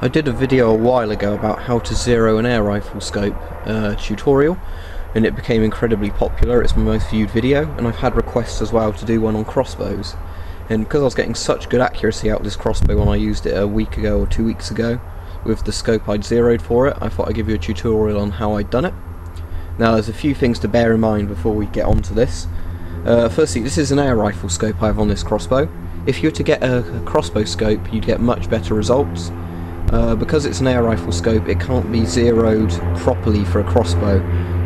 I did a video a while ago about how to zero an air rifle scope tutorial, and it became incredibly popular. It's my most viewed video, and I've had requests as well to do one on crossbows. And because I was getting such good accuracy out of this crossbow when I used it a week ago or 2 weeks ago with the scope I'd zeroed for it, I thought I'd give you a tutorial on how I'd done it. Now there's a few things to bear in mind before we get onto this. Firstly, this is an air rifle scope I have on this crossbow. If you were to get a crossbow scope, you'd get much better results. Because it's an air rifle scope, it can't be zeroed properly for a crossbow.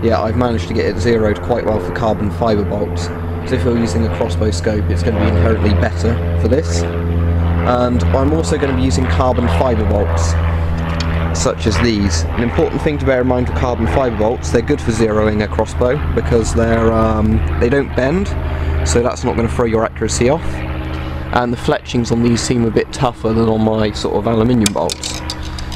Yeah, I've managed to get it zeroed quite well for carbon fibre bolts. So if you're using a crossbow scope, it's going to be inherently better for this. And I'm also going to be using carbon fibre bolts, such as these. An important thing to bear in mind with carbon fibre bolts, they're good for zeroing a crossbow because they don't bend, so that's not going to throw your accuracy off. And the fletchings on these seem a bit tougher than on my sort of aluminium bolts.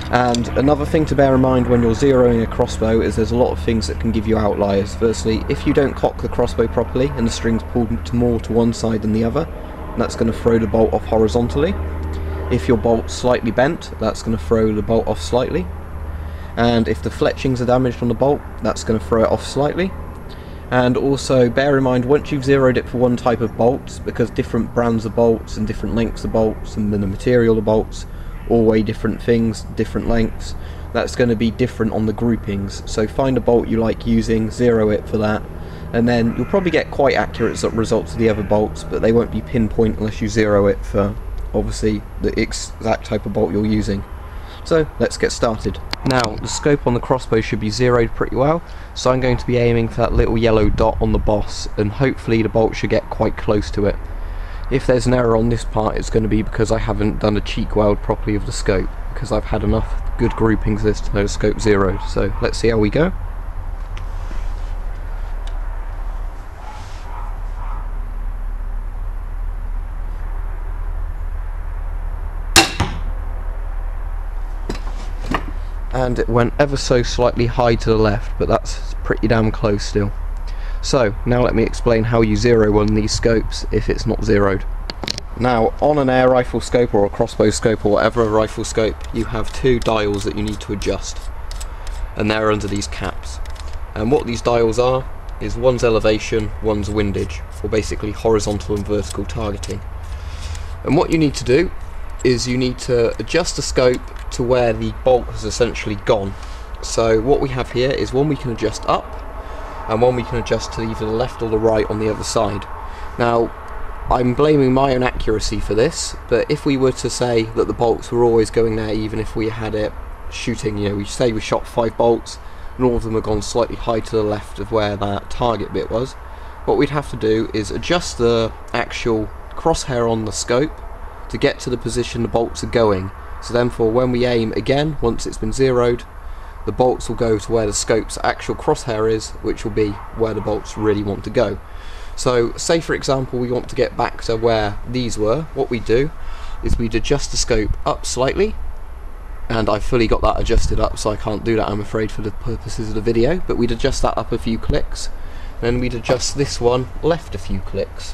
And another thing to bear in mind when you're zeroing a crossbow is there's a lot of things that can give you outliers. Firstly, if you don't cock the crossbow properly and the string's pulled more to one side than the other, that's going to throw the bolt off horizontally. If your bolt's slightly bent, that's going to throw the bolt off slightly. And if the fletchings are damaged on the bolt, that's going to throw it off slightly. And also bear in mind, once you've zeroed it for one type of bolts, because different brands of bolts and different lengths of bolts and the material of bolts all weigh different things, different lengths, that's going to be different on the groupings. So find a bolt you like using, zero it for that, and then you'll probably get quite accurate results of the other bolts, but they won't be pinpoint unless you zero it for obviously the exact type of bolt you're using. So let's get started. Now the scope on the crossbow should be zeroed pretty well, so I'm going to be aiming for that little yellow dot on the boss, and hopefully the bolt should get quite close to it. If there's an error on this part, it's going to be because I haven't done a cheek weld properly of the scope, because I've had enough good groupings this to know the scope zeroed. So let's see how we go. And it went ever so slightly high to the left, but that's pretty damn close still. So now let me explain how you zero one of these scopes if it's not zeroed. Now on an air rifle scope or a crossbow scope or whatever rifle scope, you have two dials that you need to adjust, and they're under these caps. And what these dials are is one's elevation, one's windage, or basically horizontal and vertical targeting. And what you need to do is you need to adjust the scope to where the bolt has essentially gone. So what we have here is one we can adjust up and one we can adjust to either the left or the right on the other side. Now I'm blaming my own accuracy for this, but if we were to say that the bolts were always going there, even if we had it shooting, you know, we say we shot 5 bolts and all of them have gone slightly high to the left of where that target bit was, what we'd have to do is adjust the actual crosshair on the scope to get to the position the bolts are going. So then for when we aim again, once it's been zeroed, the bolts will go to where the scope's actual crosshair is, which will be where the bolts really want to go. So say for example we want to get back to where these were, what we do is we'd adjust the scope up slightly, and I've fully got that adjusted up so I can't do that I'm afraid for the purposes of the video, but we'd adjust that up a few clicks, then we'd adjust this one left a few clicks,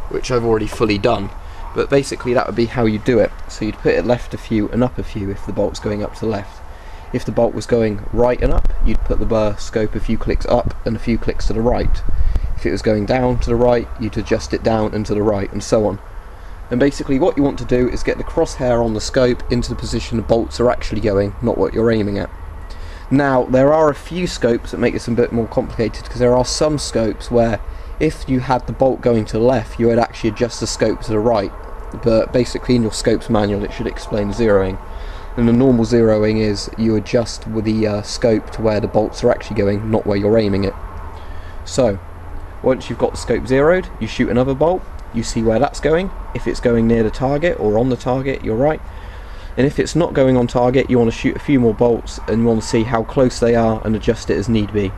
which I've already fully done. But basically that would be how you do it. So you'd put it left a few and up a few if the bolt's going up to the left. If the bolt was going right and up, you'd put the scope a few clicks up and a few clicks to the right. If it was going down to the right, you'd adjust it down and to the right, and so on. And basically what you want to do is get the crosshair on the scope into the position the bolts are actually going, not what you're aiming at. Now there are a few scopes that make this a bit more complicated, because there are some scopes where if you had the bolt going to the left, you would actually adjust the scope to the right. But basically in your scope's manual it should explain zeroing. And the normal zeroing is you adjust with the scope to where the bolts are actually going, not where you're aiming it. So once you've got the scope zeroed, you shoot another bolt, you see where that's going. If it's going near the target or on the target, you're right. And if it's not going on target, you want to shoot a few more bolts and you want to see how close they are and adjust it as need be.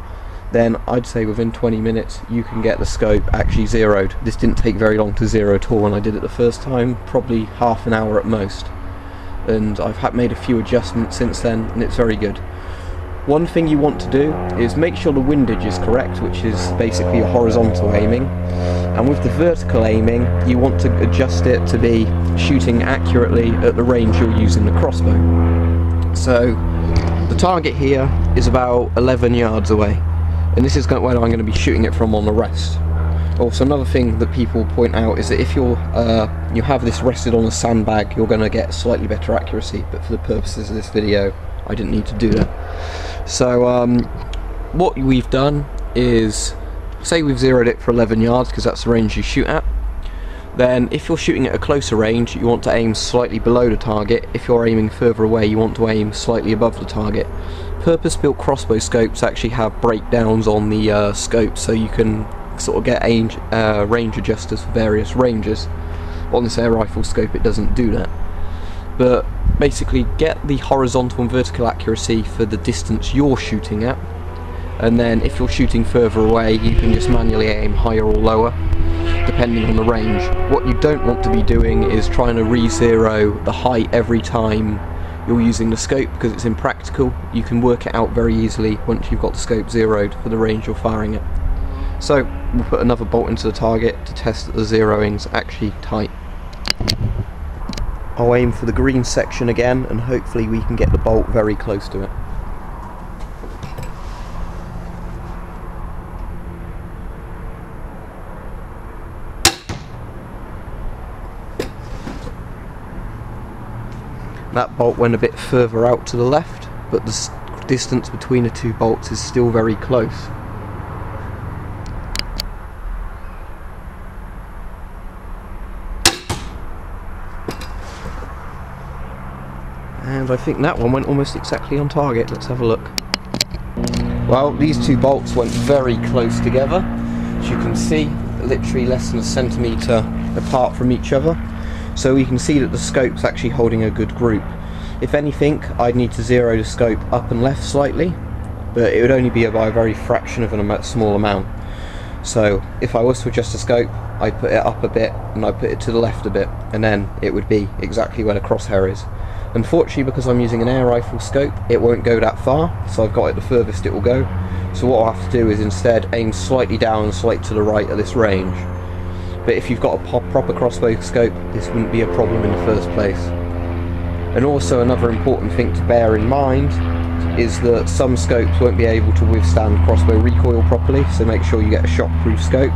Then I'd say within 20 minutes you can get the scope actually zeroed. This didn't take very long to zero at all when I did it the first time, probably half an hour at most. And I've made a few adjustments since then, and it's very good. One thing you want to do is make sure the windage is correct, which is basically your horizontal aiming, and with the vertical aiming you want to adjust it to be shooting accurately at the range you're using the crossbow. So the target here is about 11 yards away, and this is where I'm going to be shooting it from on the rest. Also, another thing that people point out is that if you have this rested on a sandbag, you're going to get slightly better accuracy, but for the purposes of this video I didn't need to do that. So what we've done is, say we've zeroed it for 11 yards because that's the range you shoot at. Then if you're shooting at a closer range, you want to aim slightly below the target. If you're aiming further away, you want to aim slightly above the target. Purpose-built crossbow scopes actually have breakdowns on the scope, so you can sort of get range adjusters for various ranges. On this air rifle scope it doesn't do that. But basically get the horizontal and vertical accuracy for the distance you're shooting at, and then if you're shooting further away you can just manually aim higher or lower depending on the range. What you don't want to be doing is trying to re-zero the height every time you're using the scope, because it's impractical. You can work it out very easily once you've got the scope zeroed for the range you're firing at. So we'll put another bolt into the target to test that the zeroing's actually tight. I'll aim for the green section again, and hopefully we can get the bolt very close to it. That bolt went a bit further out to the left, but the distance between the two bolts is still very close. And I think that one went almost exactly on target. Let's have a look. Well, these two bolts went very close together. As you can see, literally less than a centimetre apart from each other. So you can see that the scope's actually holding a good group. If anything, I'd need to zero the scope up and left slightly, but it would only be by a very fraction of a small amount. So if I was to adjust the scope, I'd put it up a bit and I'd put it to the left a bit, and then it would be exactly where the crosshair is. Unfortunately, because I'm using an air rifle scope, it won't go that far, so I've got it the furthest it will go. So what I'll have to do is instead aim slightly down and slightly to the right of this range. But if you've got a proper crossbow scope, this wouldn't be a problem in the first place. And also another important thing to bear in mind is that some scopes won't be able to withstand crossbow recoil properly, so make sure you get a shockproof scope.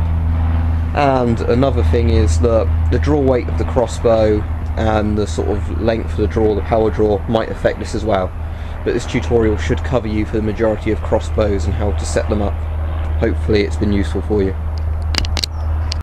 And another thing is that the draw weight of the crossbow and the sort of length of the draw, the power draw, might affect this as well. But this tutorial should cover you for the majority of crossbows and how to set them up. Hopefully it's been useful for you.